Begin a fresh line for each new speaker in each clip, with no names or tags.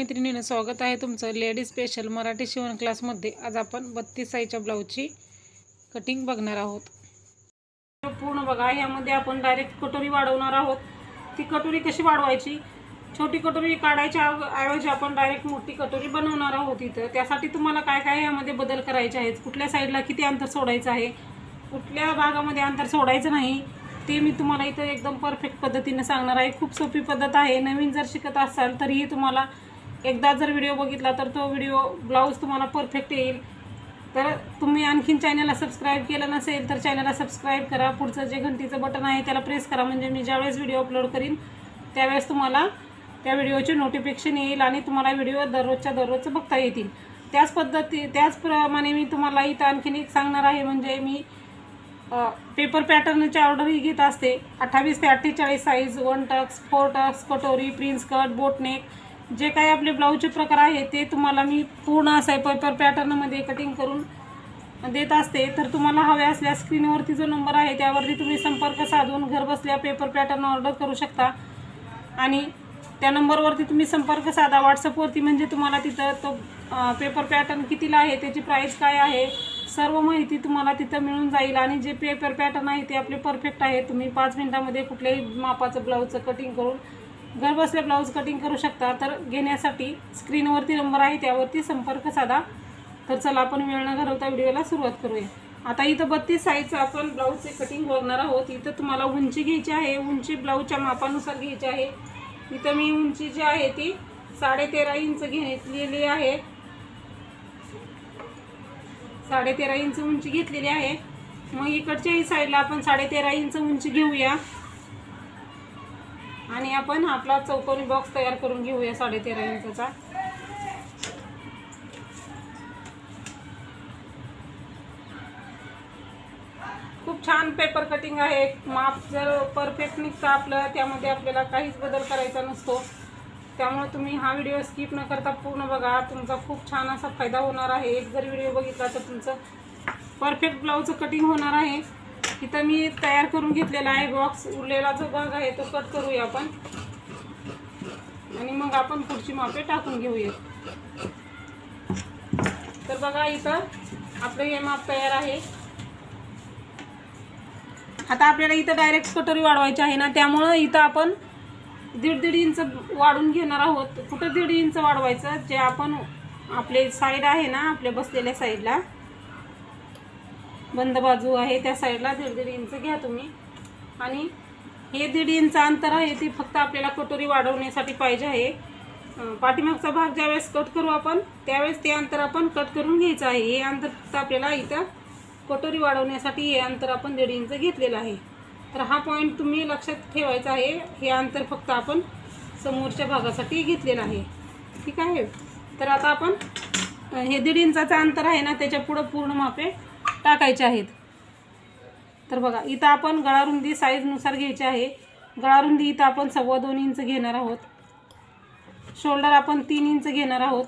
मैत्रिणींनो, स्वागत आहे तुमचं लेडीज स्पेशल मराठी शिवण क्लासमध्ये। आज आपण 32 साईजच्या ब्लाऊजची कटिंग बघणार आहोत। पूर्ण बघा, यामध्ये आपण डायरेक्ट कटोरी वाढवणार आहोत। ती कटोरी कशी वाढवायची, छोटी कटोरी काढायच्या ऐवजी आपण डायरेक्ट मोठी कटोरी बनवणार आहोत। इथं त्यासाठी तुम्हाला काय काय यामध्ये बदल करायचे आहेत, कुठल्या साईडला किती अंतर सोडायचं आहे, कुठल्या भागामध्ये अंतर सोडायचं नाही, ते मी तुम्हाला इथं एकदम परफेक्ट पद्धतीने सांगणार आहे। खूप सोपी पद्धत आहे। नवीन जर शिकत असाल तरीही तुम्हाला एकदा जर व्हिडिओ बघितला तर तो ब्लाऊज तुम्हाला परफेक्ट येईल। तर तुम्ही आणखीन चॅनलला सबस्क्राईब केलं नसेल तर चॅनलला सबस्क्राईब करा। पुढचं जे घंटीचं बटन आहे त्याला प्रेस करा, म्हणजे मी ज्यावेळेस व्हिडिओ अपलोड करीन त्यावेळेस तुम्हाला त्या व्हिडिओचे नोटिफिकेशन येईल आणि तुम्हाला व्हिडिओ दररोजच्या दररोज बघता येतील। त्याचप्रमाणे मी तुम्हाला इथं आणखीन एक सांगणार आहे, म्हणजे मी पेपर पॅटर्नची ऑर्डरही घेत असते। 28 ते 48 साईज, 1 टक्स, 4 टक्स, कटोरी, प्रिन्स कट, बोटनेक, जे काही आपले ब्लाऊजचे प्रकार आहे ते तुम्हाला मी पूर्ण असं पेपर पॅटर्नमध्ये कटिंग करून देत असते। तर तुम्हाला हवे असल्यास स्क्रीनवरती जो नंबर आहे त्यावरती तुम्ही संपर्क साधून घरबसल्या पेपर पॅटर्न ऑर्डर करू शकता। आणि त्या नंबरवरती तुम्ही संपर्क साधा व्हॉट्सअपवरती, म्हणजे तुम्हाला तिथं तो पेपर पॅटर्न कितीला आहे, त्याची प्राईस काय आहे, सर्व माहिती तुम्हाला तिथं मिळून जाईल। आणि जे पेपर पॅटर्न आहे ते आपले परफेक्ट आहे। तुम्ही 5 मिनिटांमध्ये कुठल्याही मापाचं ब्लाऊजचं कटिंग करून घरबसल्या ब्लाऊज कटिंग करू शकता। तर घेण्यासाठी स्क्रीनवरती नंबर आहे त्यावरती संपर्क साधा। तर चला आपण वेळ न घालवता व्हिडिओला सुरुवात करूया। आता इथं 32 साईजचं आपण ब्लाऊजचे कटिंग बघणार आहोत। इथं तुम्हाला उंची घ्यायची आहे, उंची ब्लाऊजच्या मापानुसार घ्यायची आहे। इथं मी उंची जी आहे ती 13.5 इंच घेतलेली आहे, 13.5 इंच उंची घेतलेली आहे। मग इकडच्याही साईडला आपण 13.5 इंच उंची घेऊया आणि आपण आपला चौकोनी बॉक्स तयार करून घेऊया 13.5 इंचचा। खूप छान पेपर कटिंग आहे। माप जर परफेक्ट निघतं आपलं, त्यामध्ये आपल्याला काहीच बदल करायचा नसतो। त्यामुळे तुम्ही हा व्हिडिओ स्किप न करता पूर्ण बघा, तुमचा खूप छान असा फायदा होणार आहे। एक जर व्हिडिओ बघितला तर तुमचं परफेक्ट ब्लाऊजचं कटिंग होणार आहे। इथं मी तयार करून घेतलेला आहे बॉक्स, उरलेला जो भाग आहे तो कट करूया आपण आणि मग आपण पुढची मापे टाकून घेऊया। तर बघा, इथं आपलं हे माप तयार आहे। आता आपल्याला इथं डायरेक्ट कटोरी वाढवायची आहे ना, त्यामुळं इथं आपण 1.5 इंच वाढून घेणार आहोत। कुठं 1.5 इंच वाढवायचं, जे आपण आपले साईड आहे ना, आपल्या बसलेल्या साईडला बंद बाजू आहे त्या साईडला 1.5 इंच घ्या तुम्ही। आणि हे 1.5 इंच अंतर आहे ते फक्त आपल्याला कटोरी वाढवण्यासाठी पाहिजे आहे। पाठीमागचा भाग ज्यावेळेस कट करू आपण त्यावेळेस ते अंतर आपण कट करून घ्यायचं आहे। हे अंतर फक्त आपल्याला इथं कटोरी वाढवण्यासाठी हे अंतर आपण 1.5 इंच घेतलेलं आहे। तर हा पॉईंट तुम्ही लक्षात ठेवायचा आहे। हे अंतर फक्त आपण समोरच्या भागासाठी घेतलेलं आहे, ठीक आहे। तर आता आपण हे 1.5 इंचाचं अंतर आहे ना, त्याच्या पुढं पूर्ण मापे टाकायचे आहेत। तर बघा, इथं आपण गळारुंदी साईजनुसार घ्यायची आहे। गळारुंदी इथं आपण 2.25 इंच घेणार आहोत। शोल्डर आपण 3 इंच घेणार आहोत।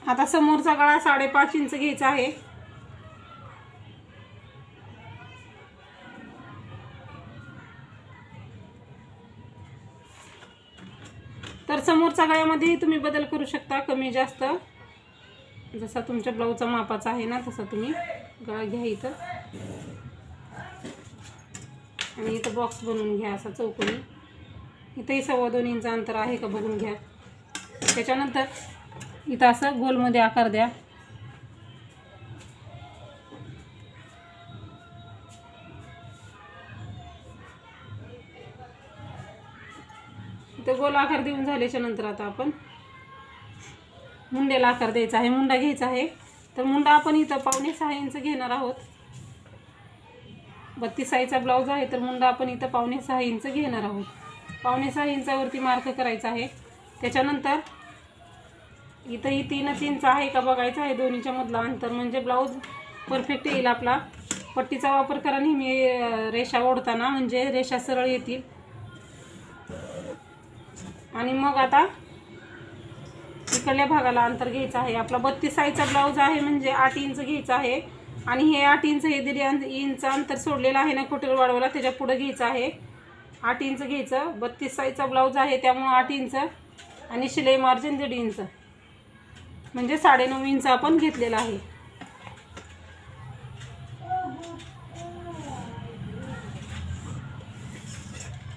आता समोरचा गळा 5.5 इंच घ्यायचा आहे। तर समोरच्या गळ्यामध्ये तुम्ही बदल करू शकता, कमी जास्त, जसा तुमच्या ब्लाऊजचा मापाचा आहे ना तसा तुम्ही गळा घ्या इथं आणि इथं बॉक्स बनवून घ्या असा चौकोनी। इथंही 2.25 इंच अंतर आहे का बघून घ्या। त्याच्यानंतर इथं असं गोलमध्ये आकार द्या। इथं गोल आकार देऊन झाल्याच्या नंतर आता आपण मुंड्याला आकार द्यायचा आहे, मुंडा घ्यायचा आहे। तर मुंडा आपण इथं 5.6 इंच घेणार आहोत। 32 साईजचा ब्लाऊज आहे तर मुंडा आपण इथं 5.6 इंच घेणार आहोत। 5.6 इंचावरती मार्क करायचा आहे। त्याच्यानंतर इथंही 3 इंच आहे का बघायचं आहे दोन्हीच्या मधला अंतर, म्हणजे ब्लाऊज परफेक्ट येईल आपला। पट्टीचा वापर करा नेहमी रेषा ओढताना, म्हणजे रेषा सरळ येतील। आणि मग आता इकडल्या भागाला अंतर घ्यायचं आहे। आपला 32 साईजचा ब्लाऊज आहे म्हणजे 8 इंच घ्यायचा आहे। आणि हे 8 इंच हे 1.5 इंच अंतर सोडलेलं आहे ना कटोरी वाढवायला, त्याच्या पुढे घ्यायचं आहे। 8 इंच घ्यायचं. 32 साईजचा ब्लाऊज आहे त्यामुळे 8 इंच आणि शिलाई मार्जिन 1.5 इंच म्हणजे 9.5 इंच आपण घेतलेला आहे.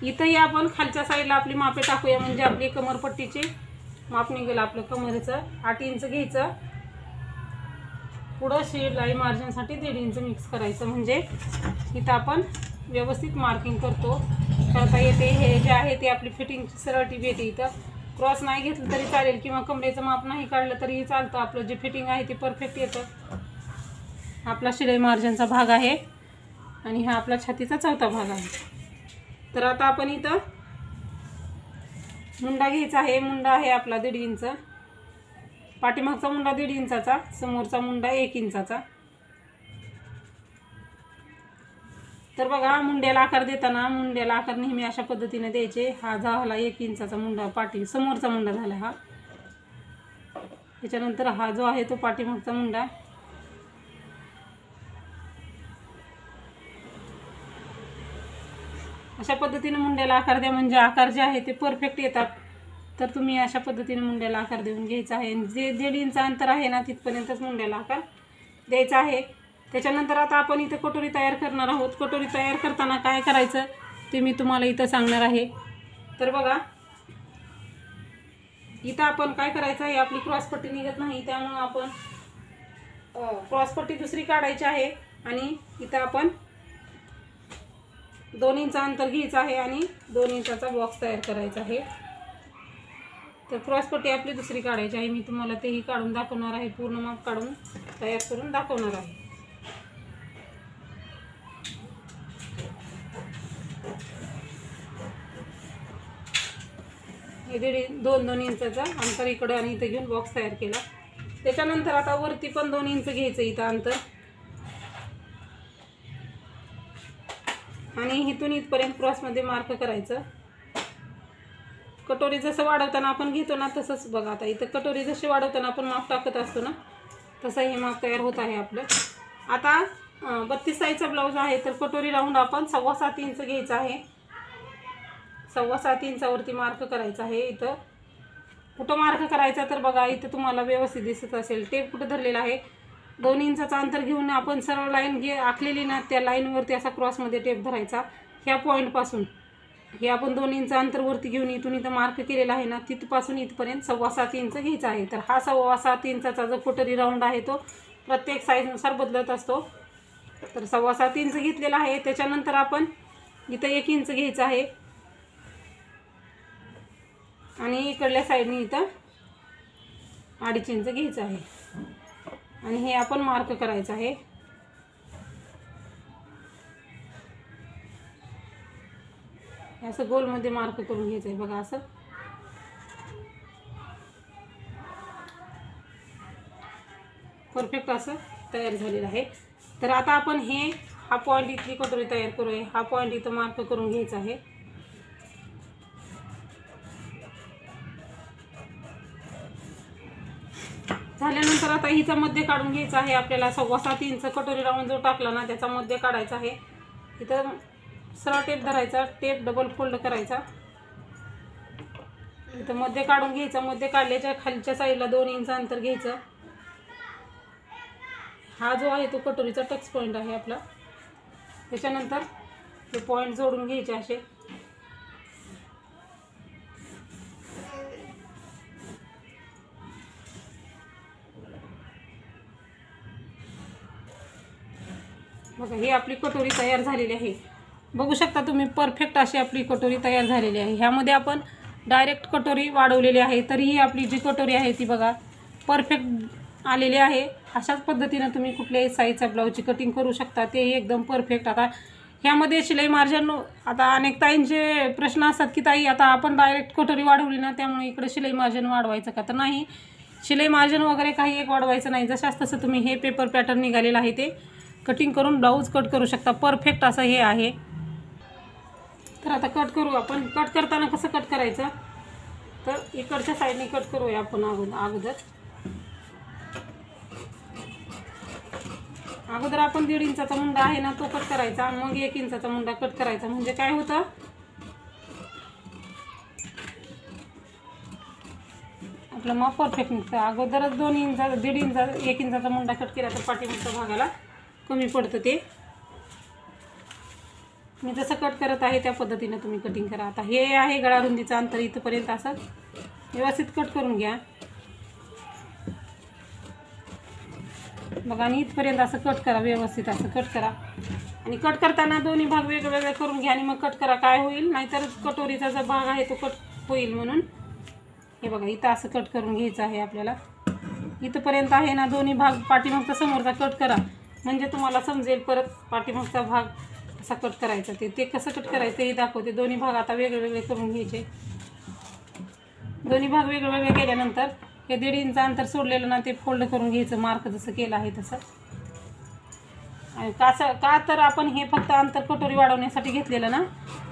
इथंही आपण खालच्या साईडला आपली मापे टाकूया म्हणजे आपली कमरपट्टीची माप निघेल. आपलं कमरेचं 8 इंच घ्यायचं. पुढं शिलाई मार्जिनसाठी 1.5 इंच मिक्स करायचं म्हणजे इथं आपण व्यवस्थित मार्किंग करता येते. हे जे आहे ते आपली फिटिंगची सरळ टीप येते. इथं क्रॉस नाही घेतलं तरी चालेल किंवा कमरेचं माप नाही काढलं तरीही चालतं. आपलं जे फिटिंग आहे ते परफेक्ट येतं. आपला शिलाई मार्जिनचा भाग आहे आणि हा आपला छातीचा चौथा भाग आहे. तर आता आपण इथं मुंडा घ्यायचा आहे. मुंडा आहे आपला 1.5 इंच. पाठीमागचा मुंडा 1.5 इंचाचा, समोरचा मुंडा 1 इंचाचा. तर बघा मुंड्याला आकार देताना मुंड्याला आकार नेहमी अशा पद्धतीने द्यायचे. हा झाला 1 इंचाचा मुंडा, पाठी समोरचा मुंडा झाला हा. त्याच्यानंतर हा जो आहे तो पाठीमागचा मुंडा. अशा पद्धतीने मुंड्याला आकार द्या म्हणजे आकार जे आहे ते परफेक्ट येतात. तर तुम्ही अशा पद्धतीने मुंड्याला आकार देऊन घ्यायचा आहे. जे 1.5 इंच अंतर आहे ना तिथपर्यंतच मुंड्याला आकार द्यायचा आहे. त्याच्यानंतर आता आपण इथं कटोरी तयार करणार आहोत. कटोरी तयार करताना काय करायचं ते मी तुम्हाला इथं सांगणार आहे. तर बघा इथं आपण काय करायचं आहे, आपली क्रॉसपट्टी निघत नाही त्यामुळे आपण क्रॉसपट्टी दुसरी काढायची आहे आणि इथं आपण 2 इंच अंतर घ्यायचं आहे आणि 2 इंचाचा बॉक्स तयार करायचा आहे. तर क्रॉसपट्टी आपली दुसरी काढायची आहे. मी तुम्हाला तेही काढून दाखवणार आहे. पूर्ण माप काढून तयार करून दाखवणार आहे. हे 2 इंचाचा अंतर इकडं आणि इथं घेऊन बॉक्स तयार केला. त्याच्यानंतर आता वरती पण 2 इंच घ्यायचं इथं अंतर आणि इथून इथपर्यंत क्रॉसमध्ये मार्क करायचं. कटोरी जसं वाढवताना आपण घेतो ना तसंच बघा. आता इथं कटोरी जशी वाढवताना आपण माप टाकत असतो ना तसं हे माप तयार होत आहे आपलं. आता 32 साईजचा ब्लाऊज आहे तर कटोरी राऊंड आपण 7.25 इंच घ्यायचं आहे. 7.25 इंचावरती मार्क करायचा आहे. इथं कुठं मार्क करायचा तर बघा इथं तुम्हाला व्यवस्थित दिसत असेल. टेप कुठं धरलेला आहे 2 इंचाचा अंतर घेऊन आपण सरळ लाईन आखलेली ना त्या लाईनवरती असा क्रॉसमध्ये टेप धरायचा. ह्या पॉईंटपासून हे आपण 2 इंच अंतर वरती घेऊन इथून इथं मार्क केलेला आहे ना तिथपासून इथपर्यंत 7.25 इंच घ्यायचा आहे. तर हा 7.25 इंचाचा जो कटोरी राऊंड आहे तो प्रत्येक साईजनुसार बदलत असतो. तर 7.25 इंच घेतलेला आहे. त्याच्यानंतर आपण इथं 1 इंच घ्यायचं आहे आणि इकडल्या साईडने इथं 2.5 इंच घ्यायचं आहे आणि हे आपण मार्क करायचं आहे. असं गोलमध्ये मार्क करून घ्यायचं आहे बघा. असं परफेक्ट असं तयार झालेलं आहे. तर आता आपण हा पॉईंट इथली कटोरी तयार करूया. हा पॉईंट इथं मार्क करून घ्यायचा आहे. झाल्यानंतर आता हिचा मध्य काढून घ्यायचा आहे आपल्याला. 7.25 इंच कटोरी राऊंड जो टाकला ना त्याचा मध्य काढायचा आहे. इथं सरळ टेप धरायचा, टेप डबल फोल्ड करायचा, इथं मध्य काढून घ्यायचा. मध्य काढल्याच्या खालच्या साईडला 2 इंच अंतर घ्यायचं. हा जो आहे तो कटोरीचा टच पॉईंट आहे आपला. त्याच्यानंतर हे पॉईंट जोडून घ्यायचे असे. बघा ही आपली कटोरी तयार झालेली आहे. बघू शकता तुम्ही परफेक्ट अशी आपली कटोरी तयार झालेली आहे. ह्यामध्ये आपण डायरेक्ट कटोरी वाढवलेली आहे तरीही आपली जी कटोरी आहे ती बघा परफेक्ट आलेली आहे. अशाच पद्धतीने तुम्ही कुठल्याही साईजच्या ब्लाऊजची कटिंग करू शकता. तेही एकदम परफेक्ट. आता ह्यामध्ये शिलाई मार्जिन, आता अनेक ताईंचे प्रश्न असतात की ताई आता आपण डायरेक्ट कटोरी वाढवली ना त्यामुळे इकडे शिलाई मार्जिन वाढवायचं का? तर नाही, शिलाई मार्जिन वगैरे काही एक वाढवायचं नाही. जशाच तसं तुम्ही हे पेपर पॅटर्न निघालेलं आहे ते कटिंग करून ब्लाऊज कट करू शकता. परफेक्ट असं हे आहे. तर आता कट करू आपण. कट करताना कसं कट करायचं तर इकडच्या साईडने कट करूया आपण अगोदर आपण 1.5 इंचाचा मुंडा आहे ना तो कट करायचा, मग 1 इंचाचा मुंडा कट करायचा. म्हणजे काय होतं आपलं माप परफेक्ट निघतं. अगोदरच 2 इंच 1.5 इंच 1 इंचाचा मुंडा कट केला तर पाठीमागच्या भागाला कमी पडतं. ते मी जसं कट करत आहे त्या पद्धतीने तुम्ही कटिंग करा. आता हे आहे गळा रुंदीचं अंतर, इथंपर्यंत असं व्यवस्थित कट करून घ्या बघा. आणि इथपर्यंत असं कट करा, व्यवस्थित असं कट करा. आणि कट करताना दोन्ही भाग वेगवेगळे करून घ्या आणि मग कट करा. काय होईल, नाहीतर कटोरीचा जो भाग आहे तो कट होईल. म्हणून हे बघा इथं असं कट करून घ्यायचं आहे आपल्याला. इथंपर्यंत आहे ना, दोन्ही भाग पाठीमागचा समोरचा कट करा म्हणजे तुम्हाला समजेल परत पाठीमागचा भाग कसा कट करायचा. ते कसं कट करायचं हे दाखवते. दोन्ही भाग आता वेगवेगळे करून घ्यायचे. दोन्ही भाग वेगवेगळे केल्यानंतर हे 1.5 इंच अंतर सोडलेलं ना ते फोल्ड करून घ्यायचं, मार्क जसं केलं आहे तसं. आणि का तर आपण हे फक्त अंतर कटोरी वाढवण्यासाठी घेतलेलं ना,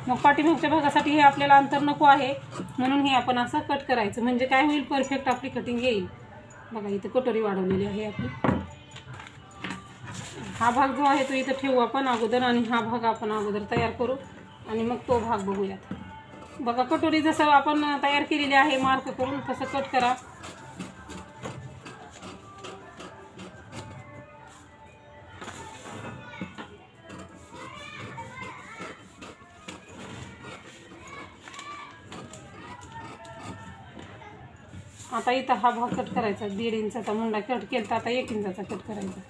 मग पाठीमागच्या भागासाठी हे आपल्याला अंतर नको आहे म्हणून हे आपण असं कट करायचं. म्हणजे काय होईल, परफेक्ट आपली कटिंग येईल. बघा इथं कटोरी वाढवलेली आहे आपली. हा भाग जो आहे तो इथं ठेवू आपण अगोदर आणि हा भाग आपण अगोदर तयार करू आणि मग तो भाग बघूयात. बघा कटोरी जसं आपण तयार केलेली आहे मार्क करून तसं कट करा. आता इथं हा भाग कट करायचा. 1.5 इंचाचा मुंडा कट केला तर आता 1 इंचाचा कट करायचा.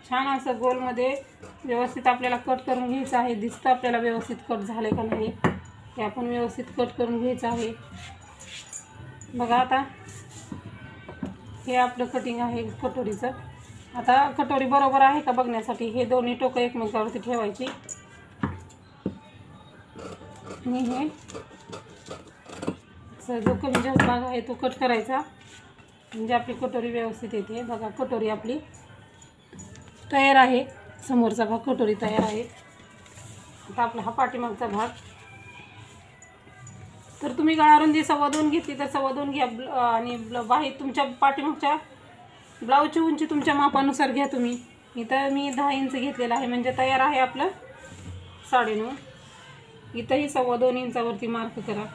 छान असं गोलमध्ये व्यवस्थित आपल्याला कट करून घ्यायचं आहे. दिसतं आपल्याला व्यवस्थित कट झाले का नाही हे आपण व्यवस्थित कट करून घ्यायचं आहे. बघा आता हे आपलं कटिंग आहे कटोरीचं. आता कटोरी बरोबर आहे का बघण्यासाठी हे दोन्ही टोकं एकमेकावरती ठेवायची आणि हे जो कमी जास्त भाग आहे तो कट करायचा म्हणजे आपली कटोरी व्यवस्थित येते. बघा कटोरी आपली तयार आहे. समोरचा भाग कटोरी तयार आहे. आता आपला हा पाठीमागचा भाग. तर तुम्ही गळा रुंदी 2.25 घेतली तर 2.25 घ्या आणि बाही तुमच्या पाठीमागच्या ब्लाऊजची उंची तुमच्या मापानुसार घ्या तुम्ही. इथं मी 10 इंच घेतलेलं आहे म्हणजे तयार आहे आपलं 9.5. इथंही 2.25 इंचावरती मार्क करा.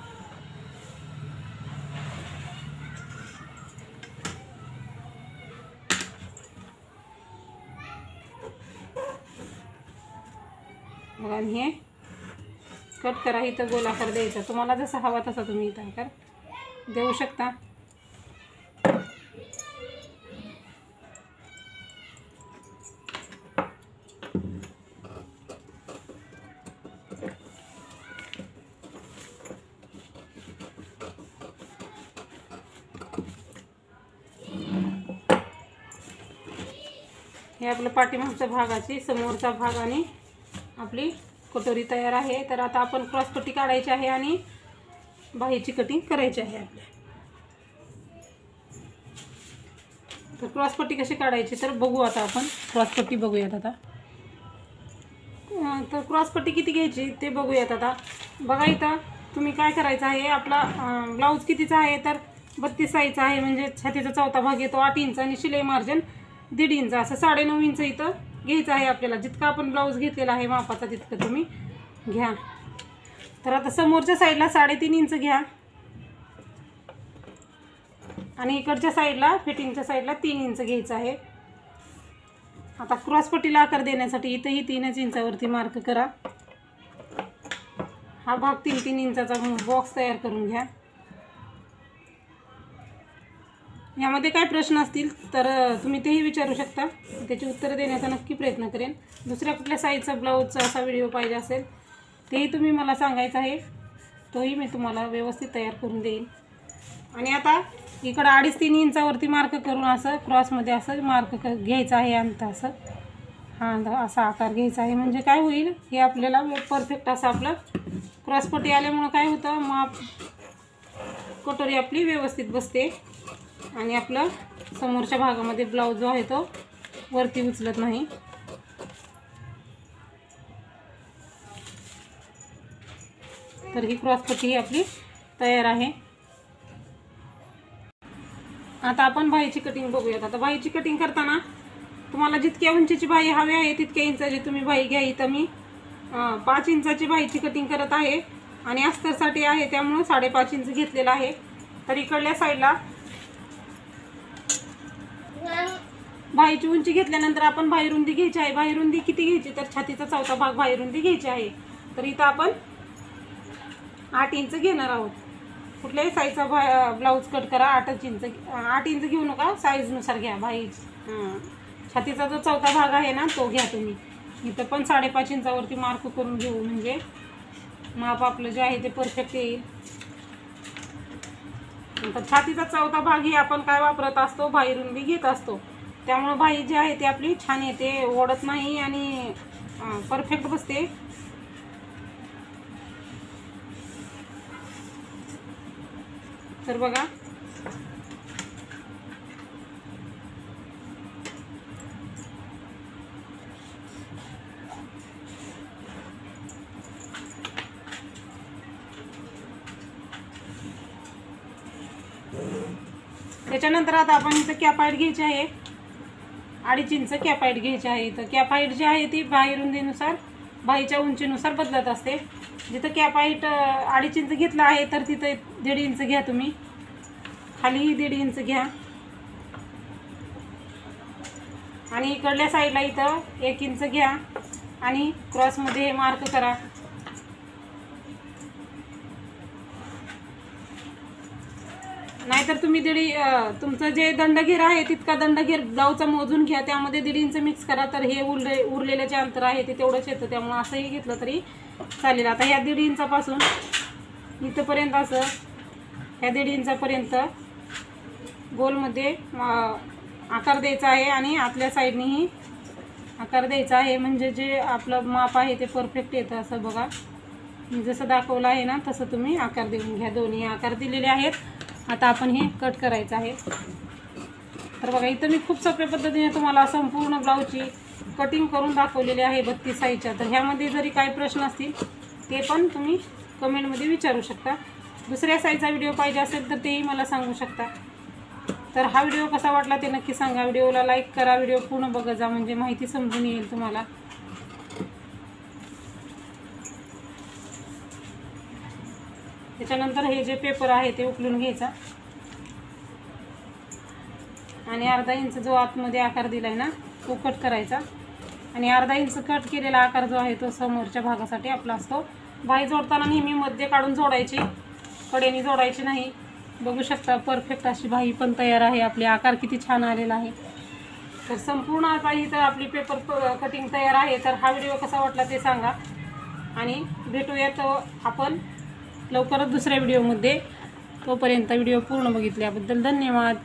बघा आणि हे कट करा. इथं गोलाकार द्यायचा. तुम्हाला जसा हवा तसा तुम्ही इथं आकार देऊ शकता. हे आपलं पाठीमागच्या भागाची समोरचा भाग आणि आपली कटोरी तयार आहे. तर आता आपण क्रॉसपट्टी काढायची आहे आणि बाहीची कटिंग करायची आहे आपल्या. तर क्रॉसपट्टी कशी काढायची तर बघू आता आपण. क्रॉसपट्टी बघूयात आता. तर क्रॉसपट्टी किती घ्यायची ते बघूयात आता. बघा इथं तुम्ही काय करायचं आहे, आपला ब्लाऊज कितीचा आहे तर 32 साईजचा आहे म्हणजे छातीचा चौथा भाग येतो 8 इंच आणि शिलाई मार्जिन 1.5 इंच असं 9.5 इंच इथं घ्यायचं आहे आपल्याला. जितका आपण ब्लाऊज घेतलेला आहे मापाचा तितकं तुम्ही घ्या. तर आता समोरच्या साईडला 3.5 इंच घ्या आणि इकडच्या साईडला फिटिंगच्या साईडला 3 इंच घ्यायचं आहे. आता क्रॉसपट्टीला आकार देण्यासाठी इथंही 3 इंचावरती मार्क करा. हा भाग 3-3 इंचाचा बॉक्स तयार करून घ्या. यामध्ये काय प्रश्न असतील तर तुम्ही तेही विचारू शकता. त्याची उत्तरं देण्याचा नक्की प्रयत्न करेन. दुसऱ्या कुठल्या साईजचा ब्लाऊजचा असा व्हिडिओ पाहिजे असेल तेही तुम्ही मला सांगायचं आहे. तोही मी तुम्हाला व्यवस्थित तयार करून देईन. आणि आता इकडं 2.5-3 इंचावरती मार्क करून असं क्रॉसमध्ये असं मार्क घ्यायचं आहे. आणि असं हा असा आकार घ्यायचा आहे. म्हणजे काय होईल हे आपल्याला परफेक्ट असं आपलं क्रॉसपट्टी आल्यामुळं काय होतं माप कटोरी आपली व्यवस्थित बसते आणि आपलं समोरच्या भागामध्ये ब्लाऊज जो आहे तो वरती उचलत नाही. तर ही क्रॉसपट्टी ही आपली तयार आहे. आता आपण बाहीची कटिंग बघूयात. आता बाहीची कटिंग करताना तुम्हाला जितक्या उंचीची बाही हवी आहे तितक्या इंचाची तुम्ही बाही घ्या. इथं मी 5 इंचाची बाहीची कटिंग करत आहे आणि अस्तरसाठी आहे त्यामुळे 5.5 इंच घेतलेला आहे. तर इकडल्या साईडला बाहीची उंची घेतल्यानंतर आपण बाही रुंदी घ्यायची आहे. बाही रुंदी किती घ्यायची तर छातीचा 4था भाग बाही रुंदी घ्यायची आहे. तर इथं आपण 8 इंच घेणार आहोत. कुठल्याही साईजचा ब्लाऊज कट करा 8 इंच घेऊ नका, साईजनुसार घ्या. बाही छातीचा जो 4था भाग आहे ना तो घ्या तुम्ही. इथं पण 5.5 इंचावरती मार्क करून घेऊ म्हणजे माप आपलं जे आहे ते परफेक्ट येईल. नंतर छातीचा 4था भाग ही आपण काय वापरत असतो, बाही रुंदी घेत असतो. त्यामुळे बाही जी आहे ती आपली छान येते, ओढत नाही आणि परफेक्ट बसते. तर बघा त्याच्यानंतर आता आपण इथं कॅप हाईट घ्यायची आहे. 2.5 इंच कॅप हाईट घ्यायची आहे. इथं कॅप हाईट जी आहे ती बाही रुंदीनुसार बाहीच्या उंचीनुसार बदलत असते. जिथं कॅप हाईट 2.5 इंच घेतला आहे तर तिथं 1.5 इंच घ्या तुम्ही. खाली 1.5 इंच घ्या आणि इकडल्या साईडला इथं 1 इंच घ्या आणि क्रॉसमध्ये हे मार्क करा. नाहीतर तुम्ही तुमचं जे दंडघेर आहे तितका दंडघेर ब्लाऊजचा मोजून घ्या, त्यामध्ये 1.5 इंच मिक्स करा. तर हे उरलेलं जे अंतर आहे ते तेवढंच येतं, त्यामुळे असंही घेतलं तरी चालेल. आता ह्या 1.5 इंचापासून इथंपर्यंत असं ह्या 1.5 इंचापर्यंत गोलमध्ये आकार द्यायचा आहे आणि आतल्या साईडनेही आकार द्यायचा आहे म्हणजे जे आपलं माप आहे ते परफेक्ट येतं. असं बघा मी जसं दाखवलं आहे ना तसं तुम्ही आकार देऊन घ्या. दोन्ही आकार दिलेले आहेत. आता आपण हे कट करायचं आहे. तर बघा इथं मी खूप सोप्या पद्धतीने तुम्हाला संपूर्ण ब्लाऊजची कटिंग करून दाखवलेली आहे 32 साईजच्या. तर ह्यामध्ये जरी काही प्रश्न असतील ते पण तुम्ही कमेंटमध्ये विचारू शकता. दुसऱ्या साईजचा व्हिडिओ पाहिजे असेल तर तेही मला सांगू शकता. तर हा व्हिडिओ कसा वाटला ते नक्की सांगा. व्हिडिओला लाईक करा, व्हिडिओ पूर्ण बघत जा म्हणजे माहिती समजून येईल तुम्हाला. त्याच्यानंतर हे जे पेपर आहे ते उकलून घ्यायचा आणि 1/2 इंच जो आतमध्ये आकार दिलाय ना तो कट करायचा आणि 1/2 इंच कट केलेला आकार जो आहे तो समोरच्या भागासाठी आपला असतो. बाही जोडताना नेहमी मध्ये काढून जोडायची, कडेने जोडायची नाही. बघू शकता परफेक्ट अशी बाही पण तयार आहे. आपले आकार किती छान आलेला आहे. तर संपूर्ण आता ही तर आपली पेपर कटिंग तयार आहे. तर हा व्हिडिओ कसा वाटला ते सांगा आणि भेटूयात आपण लवकरच दुसऱ्या व्हिडिओमध्ये. तोपर्यंत व्हिडिओ पूर्ण बघितल्याबद्दल धन्यवाद.